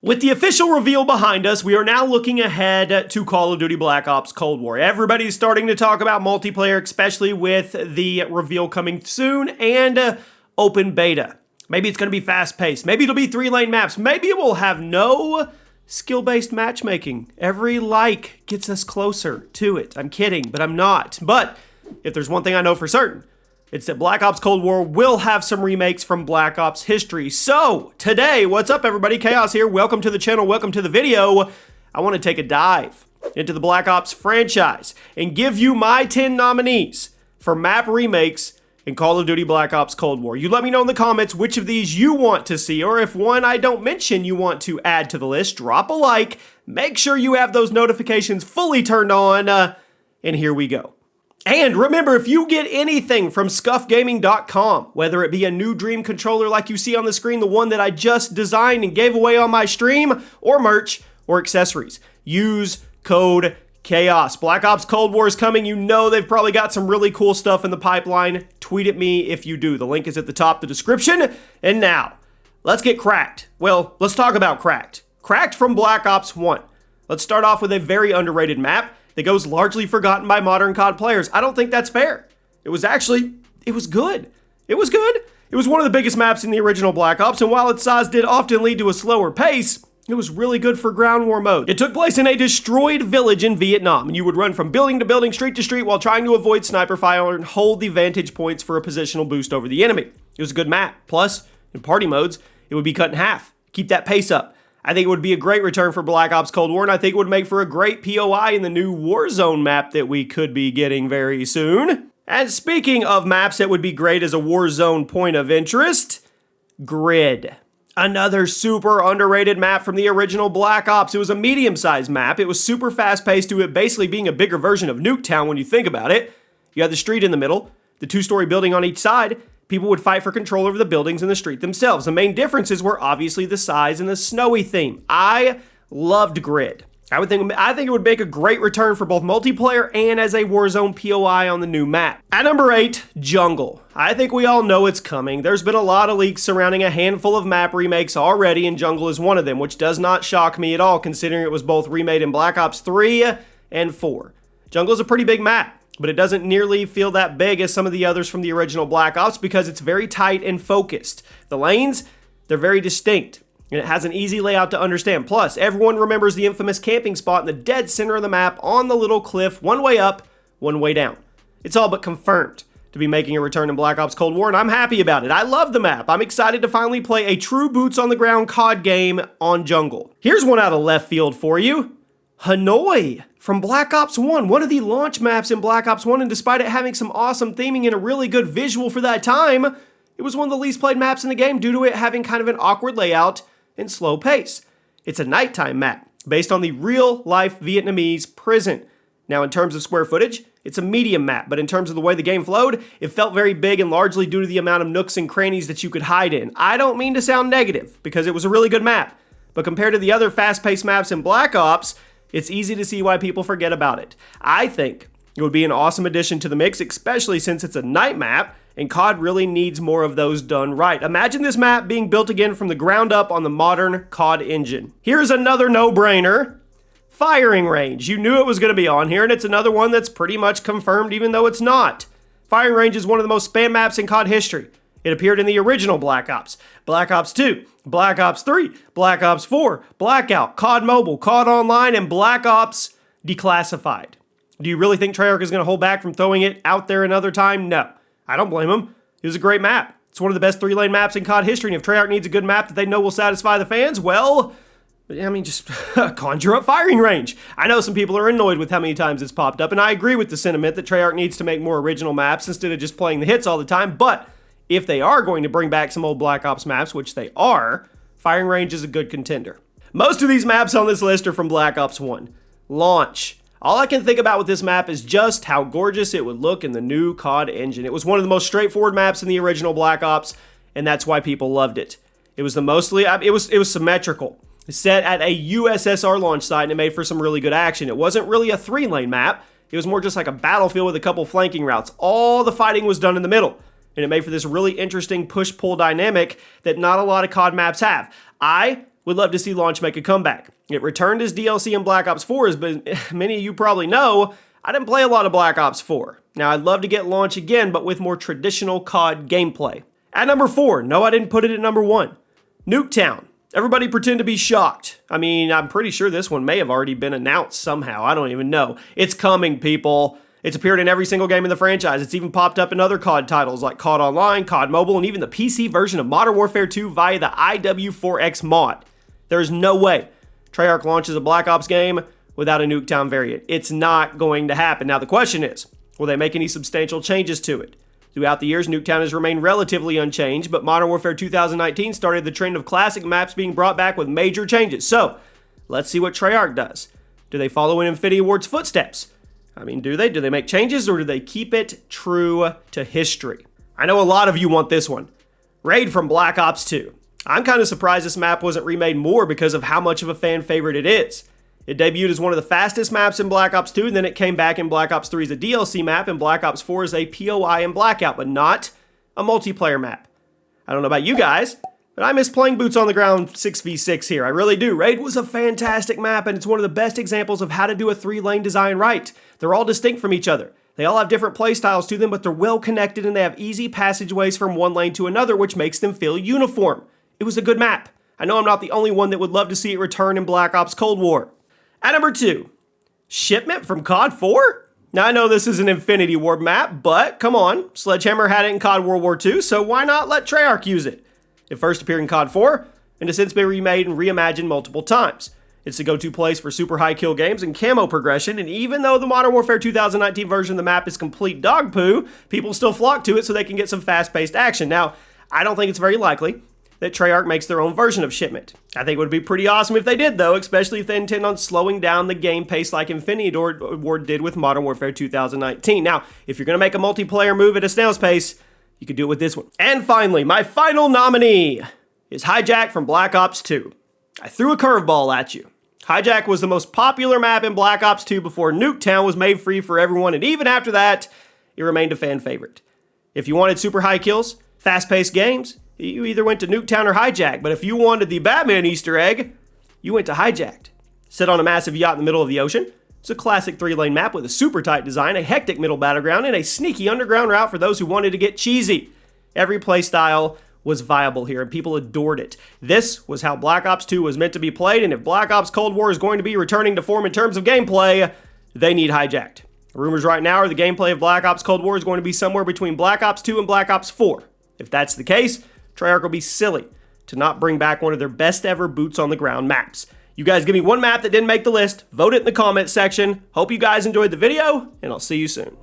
With the official reveal behind us, we are now looking ahead to Call of Duty Black Ops Cold War. Everybody's starting to talk about multiplayer, especially with the reveal coming soon and open beta. Maybe it's going to be fast-paced. Maybe it'll be 3-lane maps. Maybe it will have no skill-based matchmaking. Every like gets us closer to it. I'm kidding, but I'm not. But if there's one thing I know for certain, it's that Black Ops Cold War will have some remakes from Black Ops history. So, today, what's up everybody? Chaos here. Welcome to the channel. Welcome to the video. I want to take a dive into the Black Ops franchise and give you my 10 nominees for map remakes in Call of Duty Black Ops Cold War. You let me know in the comments which of these you want to see, or if one I don't mention you want to add to the list, drop a like. Make sure you have those notifications fully turned on, and here we go. And remember, if you get anything from ScuffGaming.com, whether it be a new Dream controller like you see on the screen, the one that I just designed and gave away on my stream, or merch, or accessories, use code CHAOS. Black Ops Cold War is coming. You know they've probably got some really cool stuff in the pipeline. Tweet at me if you do. The link is at the top of the description. And now, let's get cracked. Well, let's talk about cracked. Cracked from Black Ops 1. Let's start off with a very underrated map that goes largely forgotten by modern COD players. I don't think that's fair. It was good. It was good. It was one of the biggest maps in the original Black Ops, and while its size did often lead to a slower pace, it was really good for ground war mode. It took place in a destroyed village in Vietnam, and you would run from building to building, street to street, while trying to avoid sniper fire and hold the vantage points for a positional boost over the enemy. It was a good map. Plus, in party modes, it would be cut in half. Keep that pace up. I think it would be a great return for Black Ops Cold War, and I think it would make for a great POI in the new Warzone map that we could be getting very soon. And speaking of maps that would be great as a Warzone point of interest, Grid. Another super underrated map from the original Black Ops. It was a medium-sized map. It was super fast-paced to it basically being a bigger version of Nuketown when you think about it. You had the street in the middle, the two-story building on each side. People would fight for control over the buildings and the street themselves. The main differences were obviously the size and the snowy theme. I loved Grid. I think it would make a great return for both multiplayer and as a Warzone POI on the new map. At number 8, Jungle. I think we all know it's coming. There's been a lot of leaks surrounding a handful of map remakes already, and Jungle is one of them, which does not shock me at all considering it was both remade in Black Ops 3 and 4. Jungle is a pretty big map, but it doesn't nearly feel that big as some of the others from the original Black Ops because it's very tight and focused. The lanes, they're very distinct, and it has an easy layout to understand. Plus, everyone remembers the infamous camping spot in the dead center of the map on the little cliff, one way up, one way down. It's all but confirmed to be making a return in Black Ops Cold War, and I'm happy about it. I love the map. I'm excited to finally play a true boots-on-the-ground COD game on Jungle. Here's one out of left field for you. Hanoi from Black Ops 1, one of the launch maps in Black Ops 1, and despite it having some awesome theming and a really good visual for that time, it was one of the least played maps in the game due to it having kind of an awkward layout and slow pace. It's a nighttime map based on the real-life Vietnamese prison. Now, in terms of square footage, it's a medium map, but in terms of the way the game flowed, it felt very big and largely due to the amount of nooks and crannies that you could hide in. I don't mean to sound negative, because it was a really good map, but compared to the other fast-paced maps in Black Ops, it's easy to see why people forget about it. I think it would be an awesome addition to the mix, especially since it's a night map, and COD really needs more of those done right. Imagine this map being built again from the ground up on the modern COD engine. Here's another no-brainer. Firing Range. You knew it was going to be on here, and it's another one that's pretty much confirmed even though it's not. Firing Range is one of the most spammed maps in COD history. It appeared in the original Black Ops, Black Ops 2, Black Ops 3, Black Ops 4, Blackout, COD Mobile, COD Online, and Black Ops Declassified. Do you really think Treyarch is going to hold back from throwing it out there another time? No. I don't blame them. It was a great map. It's one of the best 3-lane maps in COD history, and if Treyarch needs a good map that they know will satisfy the fans, well, I mean, just conjure up Firing Range. I know some people are annoyed with how many times it's popped up, and I agree with the sentiment that Treyarch needs to make more original maps instead of just playing the hits all the time, but if they are going to bring back some old Black Ops maps, which they are, Firing Range is a good contender. Most of these maps on this list are from Black Ops 1. Launch. All I can think about with this map is just how gorgeous it would look in the new COD engine. It was one of the most straightforward maps in the original Black Ops, and that's why people loved it. It was symmetrical. Set at a USSR launch site, and it made for some really good action. It wasn't really a 3-lane map. It was more just like a battlefield with a couple flanking routes. All the fighting was done in the middle, and it made for this really interesting push-pull dynamic that not a lot of COD maps have. I would love to see launch make a comeback. It returned as DLC in Black Ops 4, but many of you probably know, I didn't play a lot of Black Ops 4. Now, I'd love to get launch again, but with more traditional COD gameplay. At number 4, no, I didn't put it at number 1. Nuketown. Everybody pretend to be shocked. I mean, I'm pretty sure this one may have already been announced somehow. I don't even know. It's coming, people. It's appeared in every single game in the franchise. It's even popped up in other COD titles like COD Online, COD Mobile, and even the PC version of Modern Warfare 2 via the IW4X mod. There's no way Treyarch launches a Black Ops game without a Nuketown variant. It's not going to happen. Now, the question is, will they make any substantial changes to it? Throughout the years, Nuketown has remained relatively unchanged, but Modern Warfare 2019 started the trend of classic maps being brought back with major changes. So, let's see what Treyarch does. Do they follow in Infinity Ward's footsteps? I mean, do they? Do they make changes, or do they keep it true to history? I know a lot of you want this one. Raid from Black Ops 2. I'm kind of surprised this map wasn't remade more because of how much of a fan favorite it is. It debuted as one of the fastest maps in Black Ops 2, and then it came back in Black Ops 3 as a DLC map, and Black Ops 4 as a POI and Blackout, but not a multiplayer map. I don't know about you guys, but I miss playing boots on the ground 6v6 here. I really do. Raid was a fantastic map, and it's one of the best examples of how to do a 3-lane design right. They're all distinct from each other. They all have different playstyles to them, but they're well connected, and they have easy passageways from one lane to another, which makes them feel uniform. It was a good map. I know I'm not the only one that would love to see it return in Black Ops Cold War. At number 2, Shipment from COD 4? Now, I know this is an Infinity Ward map, but come on, Sledgehammer had it in COD World War II, so why not let Treyarch use it? It first appeared in COD 4, and has since been remade and reimagined multiple times. It's the go-to place for super high kill games and camo progression, and even though the Modern Warfare 2019 version of the map is complete dog poo, people still flock to it so they can get some fast-paced action. Now, I don't think it's very likely that Treyarch makes their own version of Shipment. I think it would be pretty awesome if they did, though, especially if they intend on slowing down the game pace like Infinity Ward did with Modern Warfare 2019. Now, if you're going to make a multiplayer move at a snail's pace, you could do it with this one. And finally, my final nominee is Hijack from Black Ops 2. I threw a curveball at you. Hijack was the most popular map in Black Ops 2 before Nuketown was made free for everyone, and even after that, it remained a fan favorite. If you wanted super high kills, fast-paced games, you either went to Nuketown or Hijack, but if you wanted the Batman Easter egg, you went to Hijacked. Set on a massive yacht in the middle of the ocean, it's a classic 3-lane map with a super tight design, a hectic middle battleground, and a sneaky underground route for those who wanted to get cheesy. Every playstyle was viable here, and people adored it. This was how Black Ops 2 was meant to be played, and if Black Ops Cold War is going to be returning to form in terms of gameplay, they need Hijacked. Rumors right now are the gameplay of Black Ops Cold War is going to be somewhere between Black Ops 2 and Black Ops 4. If that's the case, Treyarch will be silly to not bring back one of their best ever boots on the ground maps. You guys give me one map that didn't make the list, vote it in the comments section. Hope you guys enjoyed the video, and I'll see you soon.